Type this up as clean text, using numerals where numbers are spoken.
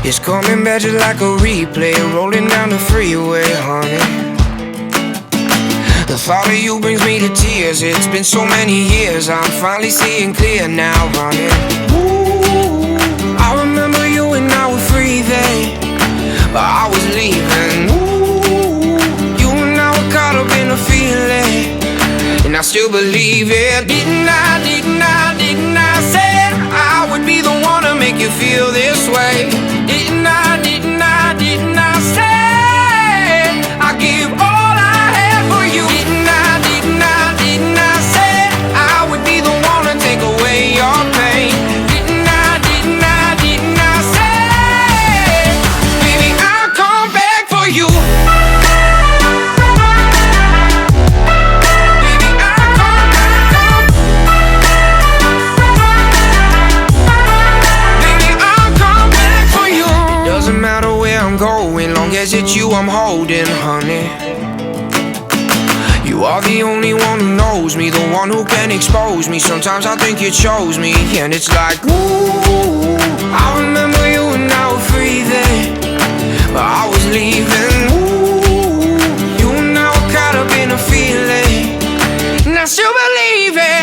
It's coming back just like a replay, rolling down the freeway, honey. The thought of you brings me to tears. It's been so many years, I'm finally seeing clear now, honey. Ooh, I remember you and I were free then, but I was leaving. Ooh, you and I were caught up in a feeling, and I still believe it. Didn't I say I would be the one to make you feel this way? Didn't I say I give all I have for you? Didn't I say I would be the one to take away your pain? Didn't I say, baby, I'll come back for you. Doesn't matter where I'm going, long as it's you I'm holding, honey. You are the only one who knows me, the one who can expose me. Sometimes I think you chose me, and it's like, ooh, I remember you and I were free then, but I was leaving. Ooh, you and I were caught up in a feeling, and I still believe it.